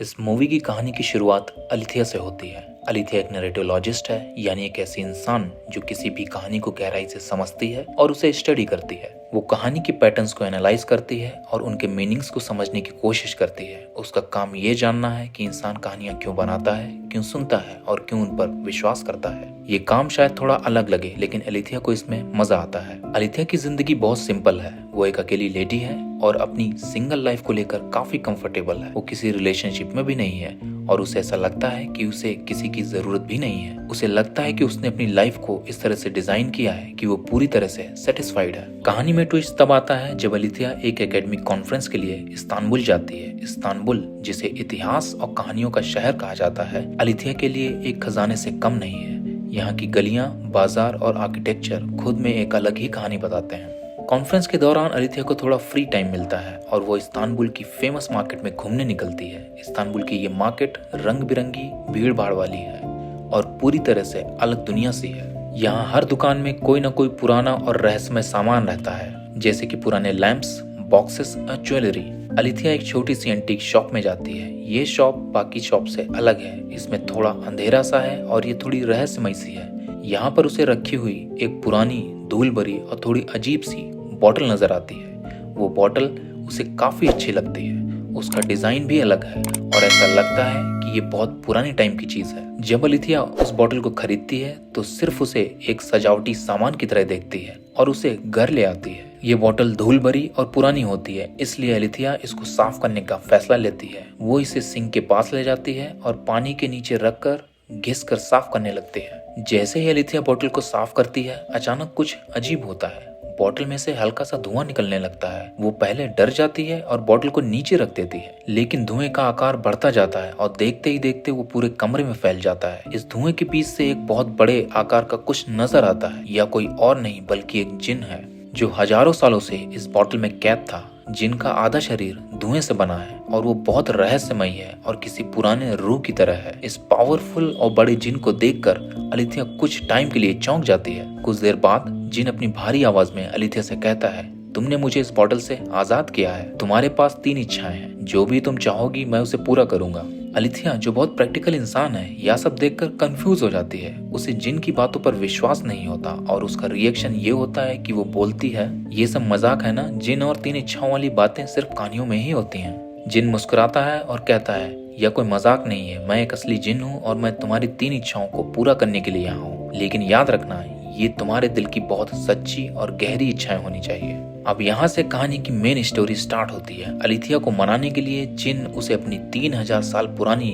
इस मूवी की कहानी की शुरुआत अलिथिया से होती है। अलिथिया एक नैरेटोलॉजिस्ट है, यानी एक ऐसी इंसान जो किसी भी कहानी को गहराई से समझती है और उसे स्टडी करती है। वो कहानी के पैटर्न्स को एनालाइज करती है और उनके मीनिंग्स को समझने की कोशिश करती है। उसका काम ये जानना है कि इंसान कहानियां क्यों बनाता है, क्यों सुनता है और क्यों उन पर विश्वास करता है। ये काम शायद थोड़ा अलग लगे, लेकिन अलिथिया को इसमें मजा आता है। अलिथिया की जिंदगी बहुत सिंपल है। वो एक अकेली लेडी है और अपनी सिंगल लाइफ को लेकर काफी कंफर्टेबल है। वो किसी रिलेशनशिप में भी नहीं है और उसे ऐसा लगता है कि उसे किसी की जरूरत भी नहीं है। उसे लगता है कि उसने अपनी लाइफ को इस तरह से डिजाइन किया है कि वो पूरी तरह से सेटिस्फाइड है। कहानी में ट्विस्ट तब आता है जब अलिथिया एक एकेडमिक कॉन्फ्रेंस के लिए इस्तांबुल जाती है। इस्तांबुल, जिसे इतिहास और कहानियों का शहर कहा जाता है, अलिथिया के लिए एक खजाने से कम नहीं है। यहाँ की गलियां, बाजार और आर्किटेक्चर खुद में एक अलग ही कहानी बताते हैं। कॉन्फ्रेंस के दौरान अलिथिया को थोड़ा फ्री टाइम मिलता है और वो इस्तांबुल की फेमस मार्केट में घूमने निकलती है। इस्तांबुल की ये मार्केट रंग बिरंगी, भीड़ भाड़ वाली है और पूरी तरह से अलग दुनिया सी है। यहाँ हर दुकान में कोई ना कोई पुराना और रहस्यमय सामान रहता है, जैसे कि पुराने लैंप्स, बॉक्सेस और ज्वेलरी। अलिथिया एक छोटी सी एंटीक शॉप में जाती है। ये शॉप बाकी शॉप से अलग है। इसमें थोड़ा अंधेरा सा है और ये थोड़ी रहस्यमय सी है। यहाँ पर उसे रखी हुई एक पुरानी, धूल भरी और थोड़ी अजीब सी बॉटल नजर आती है। वो बॉटल उसे काफी अच्छी लगती है। उसका डिजाइन भी अलग है और ऐसा लगता है कि ये बहुत पुरानी टाइम की चीज है। जब अलिथिया उस बॉटल को खरीदती है तो सिर्फ उसे एक सजावटी सामान की तरह देखती है और उसे घर ले आती है। ये बॉटल धूल भरी और पुरानी होती है, इसलिए अलिथिया इसको साफ करने का फैसला लेती है। वो इसे सिंक के पास ले जाती है और पानी के नीचे रखकर घिस कर साफ करने लगती है। जैसे ही अलिथिया बॉटल को साफ करती है, अचानक कुछ अजीब होता है। बॉटल में से हल्का सा धुआं निकलने लगता है। वो पहले डर जाती है और बॉटल को नीचे रख देती है, लेकिन धुएं का आकार बढ़ता जाता है और देखते ही देखते वो पूरे कमरे में फैल जाता है। इस धुएं के बीच से एक बहुत बड़े आकार का कुछ नजर आता है। यह कोई और नहीं बल्कि एक जिन है जो हजारों सालों से इस बॉटल में कैद था। जिन का आधा शरीर धुएं से बना है और वो बहुत रहस्यमय है और किसी पुराने रूह की तरह है। इस पावरफुल और बड़े जिन को देखकर अलिथिया कुछ टाइम के लिए चौंक जाती है। कुछ देर बाद जिन अपनी भारी आवाज में अलिथिया से कहता है, तुमने मुझे इस बॉटल से आजाद किया है। तुम्हारे पास 3 इच्छाएं हैं। जो भी तुम चाहोगी मैं उसे पूरा करूंगा। अलिथिया, जो बहुत प्रैक्टिकल इंसान है, यह सब देखकर कंफ्यूज हो जाती है। उसे जिन की बातों पर विश्वास नहीं होता और उसका रिएक्शन ये होता है कि वो बोलती है, ये सब मजाक है ना। जिन और 3 इच्छाओं वाली बातें सिर्फ कहानियों में ही होती हैं। जिन मुस्कुराता है और कहता है, यह कोई मजाक नहीं है। मैं एक असली जिन हूँ और मैं तुम्हारी 3 इच्छाओं को पूरा करने के लिए यहाँ हूँ। लेकिन याद रखना, ये तुम्हारे दिल की बहुत सच्ची और गहरी इच्छाएं होनी चाहिए। अब यहाँ से कहानी की मेन स्टोरी स्टार्ट होती है। अलिथिया को मनाने के लिए जिन उसे अपनी 3000 साल पुरानी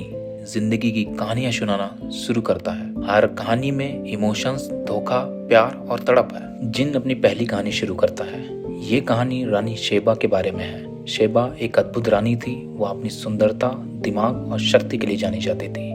जिंदगी की कहानियां सुनाना शुरू करता है। हर कहानी में इमोशंस, धोखा, प्यार और तड़प है। जिन अपनी पहली कहानी शुरू करता है। ये कहानी रानी शेबा के बारे में है। शेबा एक अद्भुत रानी थी। वह अपनी सुंदरता, दिमाग और शक्ति के लिए जानी जाती थी।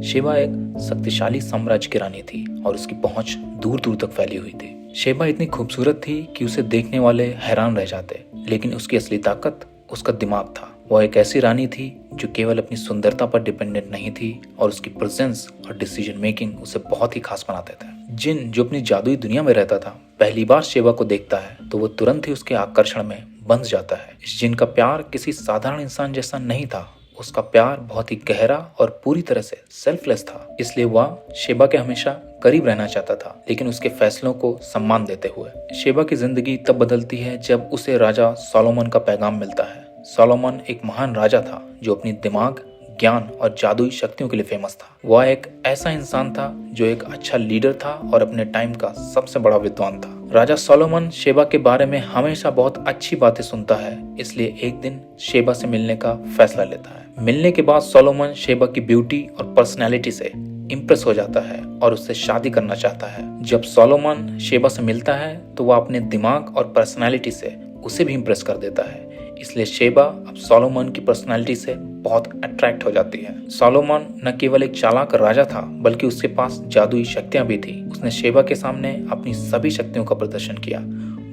शेबा एक शक्तिशाली साम्राज्य की रानी थी और उसकी पहुंच दूर दूर तक फैली हुई थी। शेबा इतनी खूबसूरत थी कि उसे देखने वाले हैरान रह जाते, लेकिन उसकी असली ताकत उसका दिमाग था। वह एक ऐसी रानी थी जो केवल अपनी सुंदरता पर डिपेंडेंट नहीं थी और उसकी प्रेजेंस और डिसीजन मेकिंग उसे बहुत ही खास बनाते थे। जिन, जो अपनी जादुई दुनिया में रहता था, पहली बार शेबा को देखता है तो वो तुरंत ही उसके आकर्षण में बंध जाता है। इस जिन का प्यार किसी साधारण इंसान जैसा नहीं था। उसका प्यार बहुत ही गहरा और पूरी तरह से सेल्फलेस था। इसलिए वह शेबा के हमेशा करीब रहना चाहता था, लेकिन उसके फैसलों को सम्मान देते हुए। शेबा की जिंदगी तब बदलती है जब उसे राजा सोलोमन का पैगाम मिलता है। सोलोमन एक महान राजा था जो अपनी दिमाग, ज्ञान और जादुई शक्तियों के लिए फेमस था। वह एक ऐसा इंसान था जो एक अच्छा लीडर था और अपने टाइम का सबसे बड़ा विद्वान था। राजा सोलोमन शेबा के बारे में हमेशा बहुत अच्छी बातें सुनता है, इसलिए एक दिन शेबा से मिलने का फैसला लेता है। मिलने के बाद सोलोमन शेबा की ब्यूटी और पर्सनैलिटी से इम्प्रेस हो जाता है और उससे शादी करना चाहता है। जब सोलोमन शेबा से मिलता है तो वह अपने दिमाग और पर्सनैलिटी से उसे भी इम्प्रेस कर देता है। इसलिए शेबा अब सोलोमन की पर्सनालिटी से बहुत अट्रैक्ट हो जाती है। सोलोमन न केवल एक चालाक राजा था, बल्कि उसके पास जादुई शक्तियां भी थी। उसने शेबा के सामने अपनी सभी शक्तियों का प्रदर्शन किया।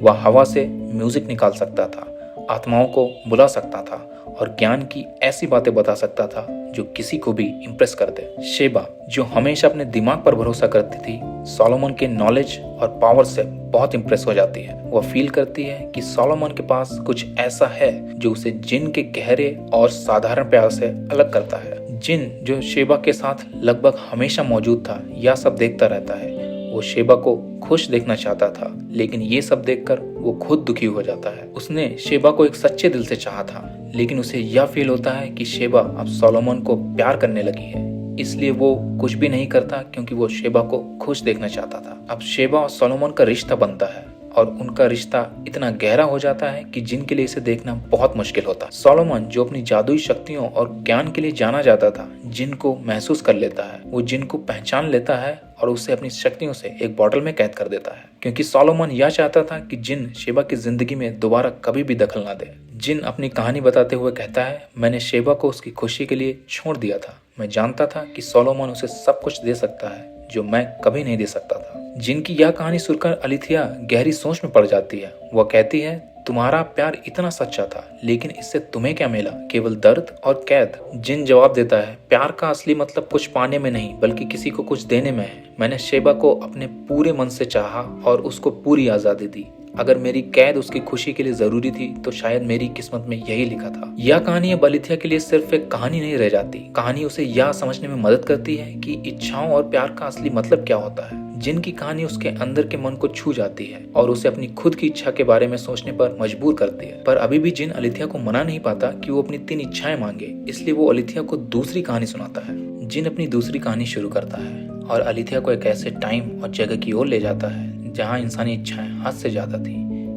वह हवा से म्यूजिक निकाल सकता था, आत्माओं को बुला सकता था और ज्ञान की ऐसी बातें बता सकता था जो किसी को भी इम्प्रेस कर दे। शेबा, जो हमेशा अपने दिमाग पर भरोसा करती थी, सोलोमन के नॉलेज और पावर से बहुत इम्प्रेस हो जाती है। वह फील करती है कि सोलोमन के पास कुछ ऐसा है जो उसे जिन के गहरे और साधारण प्यार से अलग करता है। जिन जो शेबा के साथ लगभग हमेशा मौजूद था, यह सब देखता रहता है। वो शेबा को खुश देखना चाहता था, लेकिन ये सब देखकर वो खुद दुखी हो जाता है। उसने शेबा को एक सच्चे दिल से चाहा था, लेकिन उसे यह फील होता है कि शेबा अब सोलोमन को प्यार करने लगी है, इसलिए वो कुछ भी नहीं करता क्योंकि वो शेबा को खुश देखना चाहता था। अब शेबा और सोलोमन का रिश्ता बनता है और उनका रिश्ता इतना गहरा हो जाता है कि जिन के लिए इसे देखना बहुत मुश्किल होता है। सोलोमन जो अपनी जादुई शक्तियों और ज्ञान के लिए जाना जाता था, जिन को महसूस कर लेता है। वो जिन को पहचान लेता है और उसे अपनी शक्तियों से एक बॉटल में कैद कर देता है, क्योंकि सोलोमन यह चाहता था कि जिन शेबा की जिंदगी में दोबारा कभी भी दखल ना दे। जिन अपनी कहानी बताते हुए कहता है, मैंने शेबा को उसकी खुशी के लिए छोड़ दिया था। मैं जानता था कि सोलोमन उसे सब कुछ दे सकता है जो मैं कभी नहीं दे सकता था। जिनकी यह कहानी सुनकर अलिथिया गहरी सोच में पड़ जाती है। वह कहती है, तुम्हारा प्यार इतना सच्चा था, लेकिन इससे तुम्हें क्या मिला? केवल दर्द और कैद। जिन जवाब देता है, प्यार का असली मतलब कुछ पाने में नहीं, बल्कि किसी को कुछ देने में है। मैंने शेबा को अपने पूरे मन से चाहा और उसको पूरी आजादी दी। अगर मेरी कैद उसकी खुशी के लिए जरूरी थी, तो शायद मेरी किस्मत में यही लिखा था। यह कहानी अब अलिथिया के लिए सिर्फ एक कहानी नहीं रह जाती। कहानी उसे यह समझने में मदद करती है कि इच्छाओं और प्यार का असली मतलब क्या होता है। जिन की कहानी उसके अंदर के मन को छू जाती है और उसे अपनी खुद की इच्छा के बारे में सोचने पर मजबूर करती है। पर अभी भी जिन अलिथिया को मना नहीं पाता कि वो अपनी 3 इच्छाएं मांगे, इसलिए वो अलिथिया को दूसरी कहानी सुनाता है। जिन अपनी दूसरी कहानी शुरू करता है और अलिथिया को एक ऐसे टाइम और जगह की ओर ले जाता है जहाँ इंसानी इच्छाएं हद से ज्यादा थी।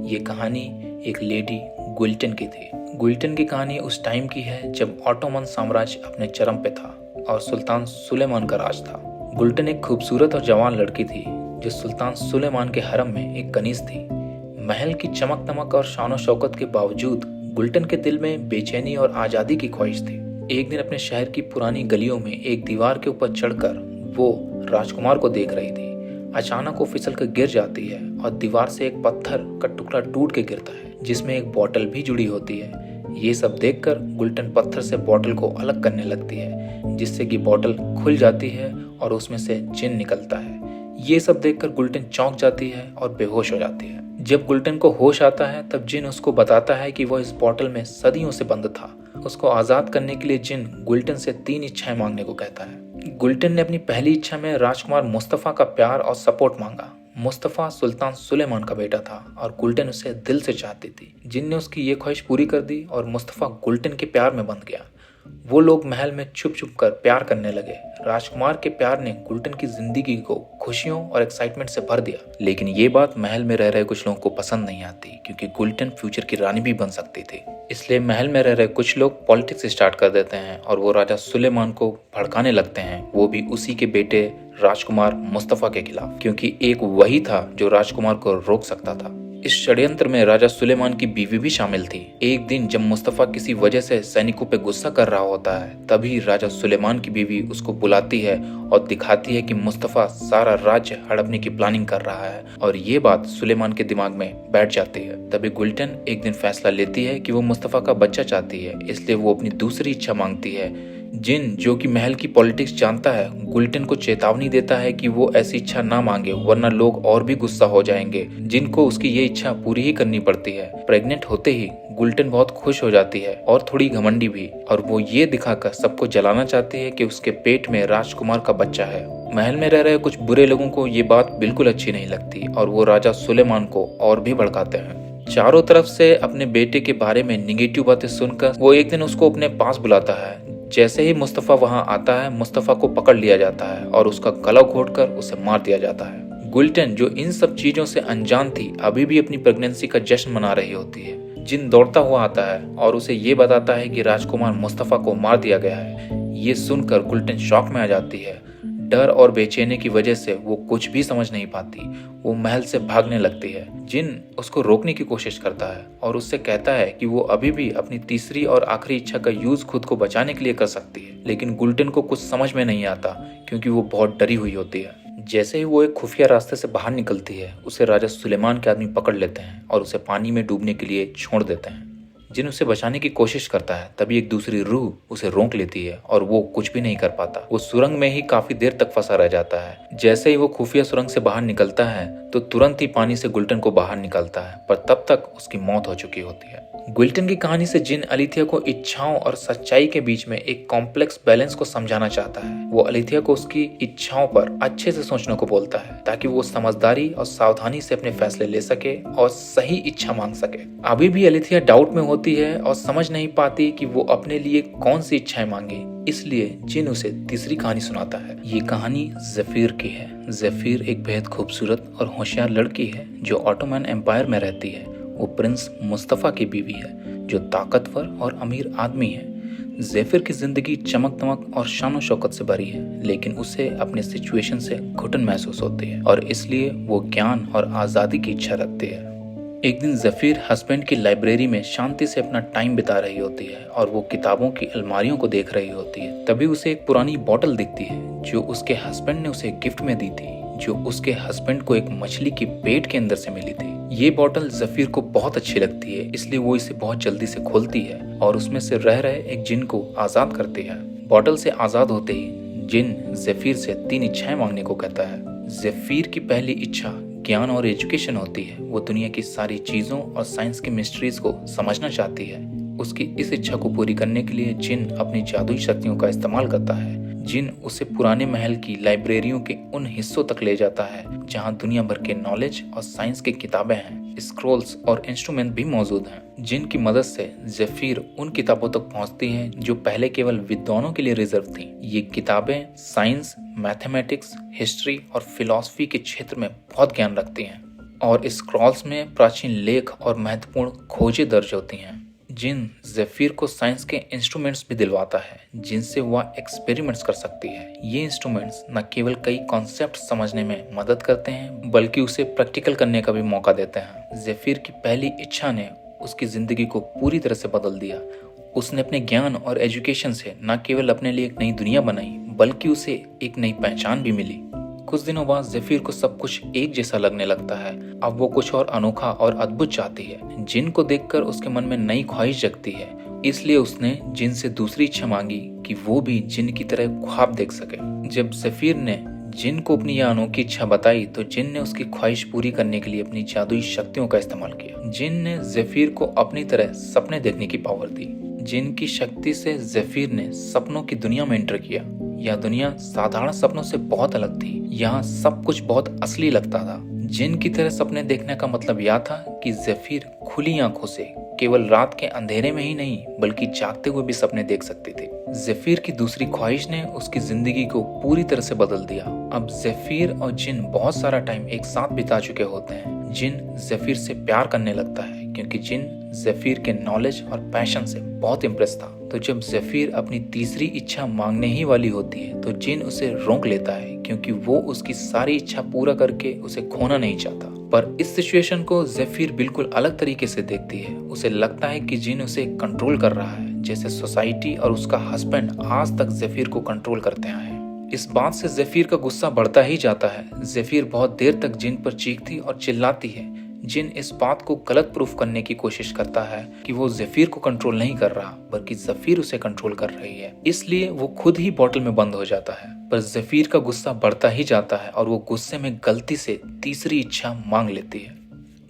ये कहानी एक लेडी गुल्टन की थी। गुल्टन की कहानी उस टाइम की है जब ऑटोमन साम्राज्य अपने चरम पे था और सुल्तान सुलेमान का राज था। गुल्टन एक खूबसूरत और जवान लड़की थी जो सुल्तान सुलेमान के हरम में एक कनीज थी। महल की चमक दमक और शानो शौकत के बावजूद गुल्टन के दिल में बेचैनी और आजादी की ख्वाहिश थी। एक दिन अपने शहर की पुरानी गलियों में एक दीवार के ऊपर चढ़कर वो राजकुमार को देख रही थी। अचानक वो फिसल कर गिर जाती है और दीवार से एक पत्थर का टुकड़ा टूट के गिरता है, जिसमें एक बोतल भी जुड़ी होती है। ये सब देखकर गुल्टन पत्थर से बोतल को अलग करने लगती है, जिससे कि बोतल खुल जाती है और उसमें से जिन निकलता है। ये सब देखकर गुल्टन चौंक जाती है और बेहोश हो जाती है। जब गुल्टन को होश आता है, तब जिन उसको बताता है कि वह इस बोतल में सदियों से बंद था। उसको आजाद करने के लिए जिन गुल्टन से 3 इच्छाएं मांगने को कहता है। गुल्टन ने अपनी पहली इच्छा में राजकुमार मुस्तफा का प्यार और सपोर्ट मांगा। मुस्तफा सुल्तान सुलेमान का बेटा था और गुल्टन उसे दिल से चाहती थी। जिन ने उसकी ये ख्वाहिश पूरी कर दी और मुस्तफा गुल्टन के प्यार में बंध गया। वो लोग महल में छुप छुप कर प्यार करने लगे। राजकुमार के प्यार ने गुल्टन की जिंदगी को खुशियों और एक्साइटमेंट से भर दिया। लेकिन ये बात महल में रह रहे कुछ लोगों को पसंद नहीं आती, क्योंकि गुल्टन फ्यूचर की रानी भी बन सकती थी। इसलिए महल में रह रहे कुछ लोग पॉलिटिक्स स्टार्ट कर देते हैं और वो राजा सुलेमान को भड़काने लगते हैं, वो भी उसी के बेटे राजकुमार मुस्तफा के खिलाफ, क्योंकि एक वही था जो राजकुमार को रोक सकता था। इस षड्यंत्र में राजा सुलेमान की बीवी भी शामिल थी। एक दिन जब मुस्तफा किसी वजह से सैनिकों पे गुस्सा कर रहा होता है, तभी राजा सुलेमान की बीवी उसको बुलाती है और दिखाती है कि मुस्तफा सारा राज्य हड़पने की प्लानिंग कर रहा है, और ये बात सुलेमान के दिमाग में बैठ जाती है। तभी गुल्टन एक दिन फैसला लेती है कि वो मुस्तफा का बच्चा चाहती है, इसलिए वो अपनी दूसरी इच्छा मांगती है। जिन, जो कि महल की पॉलिटिक्स जानता है, गुल्टन को चेतावनी देता है कि वो ऐसी इच्छा ना मांगे, वरना लोग और भी गुस्सा हो जाएंगे। जिन को उसकी ये इच्छा पूरी ही करनी पड़ती है। प्रेग्नेंट होते ही गुल्टन बहुत खुश हो जाती है और थोड़ी घमंडी भी, और वो ये दिखाकर सबको जलाना चाहती है कि उसके पेट में राजकुमार का बच्चा है। महल में रह रहे कुछ बुरे लोगों को ये बात बिल्कुल अच्छी नहीं लगती और वो राजा सुलेमान को और भी भड़काते हैं। चारों तरफ से अपने बेटे के बारे में निगेटिव बातें सुनकर वो एक दिन उसको अपने पास बुलाता है। जैसे ही मुस्तफा वहां आता है, मुस्तफा को पकड़ लिया जाता है और उसका गला घोंटकर उसे मार दिया जाता है। गुल्टन, जो इन सब चीजों से अनजान थी, अभी भी अपनी प्रेगनेंसी का जश्न मना रही होती है। जिन दौड़ता हुआ आता है और उसे ये बताता है कि राजकुमार मुस्तफा को मार दिया गया है। ये सुनकर गुल्टन शॉक में आ जाती है। डर और बेचैनी की वजह से वो कुछ भी समझ नहीं पाती। वो महल से भागने लगती है। जिन उसको रोकने की कोशिश करता है और उससे कहता है कि वो अभी भी अपनी तीसरी और आखिरी इच्छा का यूज खुद को बचाने के लिए कर सकती है। लेकिन गुल्टन को कुछ समझ में नहीं आता, क्योंकि वो बहुत डरी हुई होती है। जैसे ही वो एक खुफिया रास्ते से बाहर निकलती है, उसे राजा सुलेमान के आदमी पकड़ लेते हैं और उसे पानी में डूबने के लिए छोड़ देते हैं। जिन उसे बचाने की कोशिश करता है, तभी एक दूसरी रूह उसे रोक लेती है और वो कुछ भी नहीं कर पाता। वो सुरंग में ही काफी देर तक फंसा रह जाता है। जैसे ही वो खुफिया सुरंग से बाहर निकलता है तो तुरंत ही पानी से गुल्टन को बाहर निकालता है, पर तब तक उसकी मौत हो चुकी होती है। गुल्टन की कहानी से जिन अलिथिया को इच्छाओं और सच्चाई के बीच में एक कॉम्प्लेक्स बैलेंस को समझाना चाहता है। वो अलिथिया को उसकी इच्छाओं पर अच्छे से सोचने को बोलता है ताकि वो समझदारी और सावधानी से अपने फैसले ले सके और सही इच्छा मांग सके। अभी भी अलिथिया डाउट में होती है और समझ नहीं पाती कि वो अपने लिए कौन सी इच्छाएं मांगे, इसलिए जिन उसे तीसरी कहानी सुनाता है। ये कहानी ज़फीर की है। ज़फीर एक बेहद खूबसूरत और होशियार लड़की है जो ऑटोमन एम्पायर में रहती है। वो प्रिंस मुस्तफ़ा की बीवी है जो ताकतवर और अमीर आदमी है। ज़फीर की जिंदगी चमक दमक और शान शौकत से भरी है, लेकिन उसे अपने सिचुएशन से घुटन महसूस होती है और इसलिए वो ज्ञान और आज़ादी की इच्छा रखती है। एक दिन ज़फीर हस्बैंड की लाइब्रेरी में शांति से अपना टाइम बिता रही होती है और वो किताबों की अलमारियों को देख रही होती है। तभी उसे एक पुरानी बोतल दिखती है जो उसके हस्बैंड ने उसे गिफ्ट में दी थी, जो उसके हस्बैंड को एक मछली की पेट के अंदर से मिली थी। ये बोतल ज़फीर को बहुत अच्छी लगती है, इसलिए वो इसे बहुत जल्दी से खोलती है और उसमें से रह रहे एक जिन को आज़ाद करती है। बोतल से आज़ाद होते ही जिन ज़फीर से 3 इच्छाएं मांगने को कहता है। ज़फीर की पहली इच्छा ज्ञान और एजुकेशन होती है। वो दुनिया की सारी चीज़ों और साइंस की मिस्ट्रीज को समझना चाहती है। उसकी इस इच्छा को पूरी करने के लिए जिन अपनी जादुई शक्तियों का इस्तेमाल करता है। जिन उसे पुराने महल की लाइब्रेरियों के उन हिस्सों तक ले जाता है जहां दुनिया भर के नॉलेज और साइंस की किताबें हैं, स्क्रॉल्स और इंस्ट्रूमेंट भी मौजूद हैं। जिन की मदद से ज़फीर उन किताबों तक पहुंचती है जो पहले केवल विद्वानों के लिए रिजर्व थी। ये किताबें साइंस, मैथमेटिक्स, हिस्ट्री और फिलॉसफी के क्षेत्र में बहुत ज्ञान रखती हैं और स्क्रॉल्स में प्राचीन लेख और महत्वपूर्ण खोजें दर्ज होती हैं। जिन ज़फीर को साइंस के इंस्ट्रूमेंट्स भी दिलवाता है जिनसे वह एक्सपेरिमेंट्स कर सकती है। ये इंस्ट्रूमेंट्स न केवल कई कॉन्सेप्ट समझने में मदद करते हैं बल्कि उसे प्रैक्टिकल करने का भी मौका देते हैं। ज़फीर की पहली इच्छा ने उसकी जिंदगी को पूरी तरह से बदल दिया। उसने अपने ज्ञान और एजुकेशन से न केवल अपने लिए एक नई दुनिया बनाई बल्कि उसे एक नई पहचान भी मिली। कुछ दिनों बाद ज़फीर को सब कुछ एक जैसा लगने लगता है। अब वो कुछ और अनोखा और अद्भुत चाहती है। जिन को देखकर उसके मन में नई ख्वाहिश जगती है, इसलिए उसने जिन से दूसरी इच्छा मांगी कि वो भी जिन की तरह ख्वाब देख सके। जब ज़फीर ने जिन को अपनी यह अनोखी इच्छा बताई तो जिन ने उसकी ख्वाहिश पूरी करने के लिए अपनी जादुई शक्तियों का इस्तेमाल किया। जिन ने ज़फीर को अपनी तरह सपने देखने की पावर दी। जिन की शक्ति से ज़फीर ने सपनों की दुनिया में एंटर किया। यह दुनिया साधारण सपनों से बहुत अलग थी। यहाँ सब कुछ बहुत असली लगता था। जिन की तरह सपने देखने का मतलब यह था कि ज़फीर खुली आंखों से केवल रात के अंधेरे में ही नहीं बल्कि जागते हुए भी सपने देख सकती थी। ज़फीर की दूसरी ख्वाहिश ने उसकी जिंदगी को पूरी तरह से बदल दिया। अब ज़फीर और जिन बहुत सारा टाइम एक साथ बिता चुके होते हैं। जिन ज़फीर से प्यार करने लगता है क्योंकि जिन ज़फीर के नॉलेज और पैशन से बहुत इम्प्रेस था। तो जब ज़फीर अपनी तीसरी इच्छा मांगने ही वाली होती है तो जिन उसे रोक लेता है क्योंकि वो उसकी सारी इच्छा पूरा करके उसे खोना नहीं चाहता। पर इस सिचुएशन को ज़फीर बिल्कुल अलग तरीके से देखती है। उसे लगता है कि जिन उसे कंट्रोल कर रहा है, जैसे सोसाइटी और उसका हस्बैंड आज तक ज़फीर को कंट्रोल करते आए हैं। इस बात से ज़फीर का गुस्सा बढ़ता ही जाता है। ज़फीर बहुत देर तक जिन पर चीखती और चिल्लाती है। जिन इस बात को गलत प्रूफ करने की कोशिश करता है कि वो ज़फीर को कंट्रोल नहीं कर रहा बल्कि ज़फीर उसे कंट्रोल कर रही है, इसलिए वो खुद ही बोतल में बंद हो जाता है। पर ज़फीर का गुस्सा बढ़ता ही जाता है और वो गुस्से में गलती से तीसरी इच्छा मांग लेती है,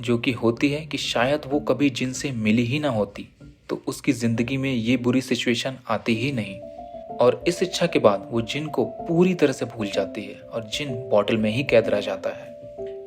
जो कि होती है कि शायद वो कभी जिन से मिली ही ना होती तो उसकी जिंदगी में ये बुरी सिचुएशन आती ही नहीं। और इस इच्छा के बाद वो जिन को पूरी तरह से भूल जाती है और जिन बोतल में ही कैद रह जाता है।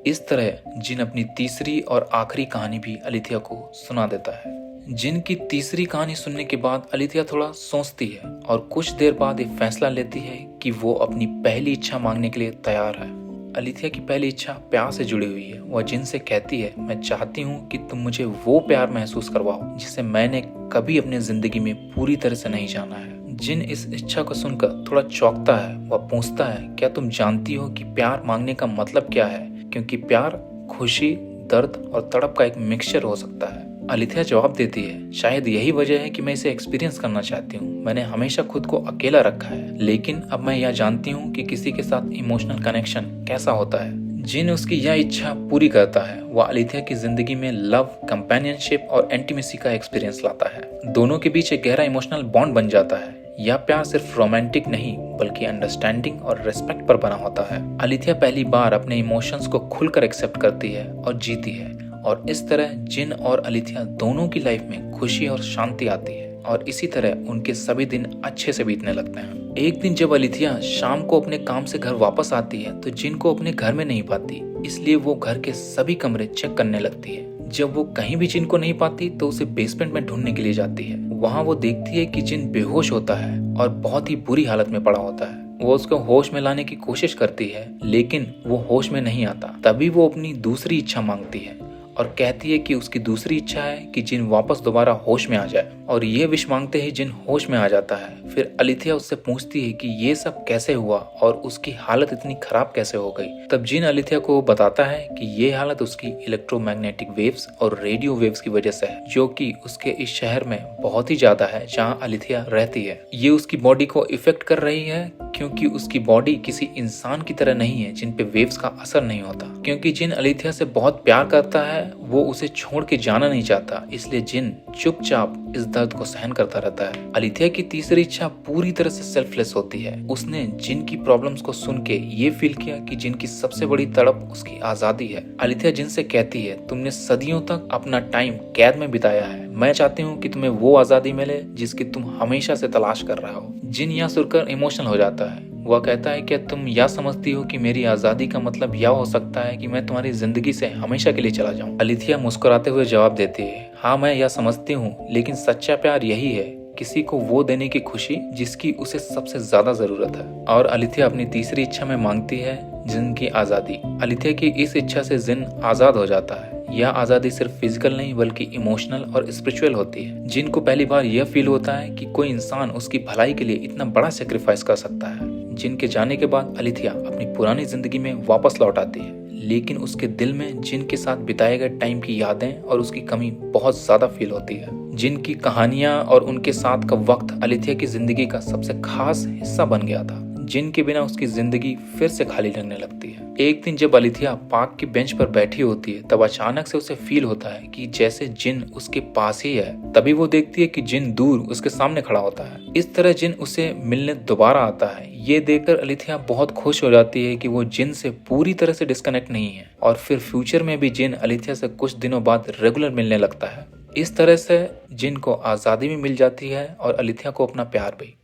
इस तरह जिन अपनी तीसरी और आखिरी कहानी भी अलिथिया को सुना देता है। जिन की तीसरी कहानी सुनने के बाद अलिथिया थोड़ा सोचती है और कुछ देर बाद ये फैसला लेती है कि वो अपनी पहली इच्छा मांगने के लिए तैयार है। अलिथिया की पहली इच्छा प्यार से जुड़ी हुई है। वह जिन से कहती है, मैं चाहती हूँ कि तुम मुझे वो प्यार महसूस करवाओ जिसे मैंने कभी अपनी जिंदगी में पूरी तरह से नहीं जाना है। जिन इस इच्छा को सुनकर थोड़ा चौंकता है। वह पूछता है, क्या तुम जानती हो कि प्यार मांगने का मतलब क्या है? क्योंकि प्यार खुशी, दर्द और तड़प का एक मिक्सचर हो सकता है। अलिथिया जवाब देती है, शायद यही वजह है कि मैं इसे एक्सपीरियंस करना चाहती हूँ। मैंने हमेशा खुद को अकेला रखा है, लेकिन अब मैं यह जानती हूँ कि किसी के साथ इमोशनल कनेक्शन कैसा होता है। जिन उसकी यह इच्छा पूरी करता है वह अलिथिया की जिंदगी में लव, कंपेनियनशिप और इंटीमेसी का एक्सपीरियंस लाता है। दोनों के बीच एक गहरा इमोशनल बॉन्ड बन जाता है। यह प्यार सिर्फ रोमांटिक नहीं बल्कि अंडरस्टैंडिंग और रिस्पेक्ट पर बना होता है। अलिथिया पहली बार अपने इमोशंस को खुलकर एक्सेप्ट करती है और जीती है, और इस तरह जिन और अलिथिया दोनों की लाइफ में खुशी और शांति आती है और इसी तरह उनके सभी दिन अच्छे से बीतने लगते हैं। एक दिन जब अलिथिया शाम को अपने काम से घर वापस आती है तो जिन को अपने घर में नहीं पाती, इसलिए वो घर के सभी कमरे चेक करने लगती है। जब वो कहीं भी जिन को नहीं पाती तो उसे बेसमेंट में ढूंढने के लिए जाती है। वहाँ वो देखती है कि जिन बेहोश होता है और बहुत ही बुरी हालत में पड़ा होता है। वो उसको होश में लाने की कोशिश करती है लेकिन वो होश में नहीं आता। तभी वो अपनी दूसरी इच्छा मांगती है और कहती है कि उसकी दूसरी इच्छा है कि जिन वापस दोबारा होश में आ जाए, और ये विश मांगते ही जिन होश में आ जाता है। फिर अलिथिया उससे पूछती है कि ये सब कैसे हुआ और उसकी हालत इतनी खराब कैसे हो गई। तब जिन अलिथिया को बताता है कि ये हालत उसकी इलेक्ट्रोमैग्नेटिक वेव्स और रेडियो वेव्स की वजह से है, जो कि उसके इस शहर में बहुत ही ज्यादा है जहाँ अलिथिया रहती है। ये उसकी बॉडी को इफेक्ट कर रही है क्योंकि उसकी बॉडी किसी इंसान की तरह नहीं है जिन पे वेव्स का असर नहीं होता। क्योंकि जिन अलिथिया से बहुत प्यार करता है वो उसे छोड़ के जाना नहीं चाहता, इसलिए जिन चुपचाप इस दर्द को सहन करता रहता है। अलिथिया की तीसरी इच्छा पूरी तरह से सेल्फलेस होती है। उसने जिन की प्रॉब्लम्स को सुन के ये फील किया कि जिन की सबसे बड़ी तड़प उसकी आजादी है। अलिथिया जिन से कहती है, तुमने सदियों तक अपना टाइम कैद में बिताया है, मैं चाहती हूँ कि तुम्हें वो आजादी मिले जिसकी तुम हमेशा से तलाश कर रहा हो। जिन यह सुनकर इमोशनल हो जाता है। वह कहता है, क्या तुम यह समझती हो कि मेरी आजादी का मतलब यह हो सकता है कि मैं तुम्हारी जिंदगी से हमेशा के लिए चला जाऊं? अलिथिया मुस्कुराते हुए जवाब देती है, हाँ मैं यह समझती हूँ, लेकिन सच्चा प्यार यही है, किसी को वो देने की खुशी जिसकी उसे सबसे ज्यादा जरूरत है। और अलिथिया अपनी तीसरी इच्छा में मांगती है जिन की आजादी। अलिथिया की इस इच्छा से जिन आजाद हो जाता है। यह आजादी सिर्फ फिजिकल नहीं बल्कि इमोशनल और स्पिरिचुअल होती है। जिन को पहली बार यह फील होता है कि कोई इंसान उसकी भलाई के लिए इतना बड़ा सेक्रीफाइस कर सकता है। जिन के जाने के बाद अलिथिया अपनी पुरानी जिंदगी में वापस लौट आती है, लेकिन उसके दिल में जिन के साथ बिताए गए टाइम की यादें और उसकी कमी बहुत ज्यादा फील होती है। जिन की कहानियां और उनके साथ का वक्त अलिथिया की जिंदगी का सबसे खास हिस्सा बन गया था। जिन के बिना उसकी जिंदगी फिर से खाली लगने लगती है। एक दिन जब अलिथिया पार्क की बेंच पर बैठी होती है तब अचानक से उसे फील होता है कि जैसे जिन उसके पास ही है। तभी वो देखती है कि जिन दूर उसके सामने खड़ा होता है। इस तरह जिन उसे मिलने दोबारा आता है। ये देखकर अलिथिया बहुत खुश हो जाती है कि वो जिन से पूरी तरह से डिस्कनेक्ट नहीं है, और फिर फ्यूचर में भी जिन अलिथिया से कुछ दिनों बाद रेगुलर मिलने लगता है। इस तरह से जिन को आजादी भी मिल जाती है और अलिथिया को अपना प्यार भी।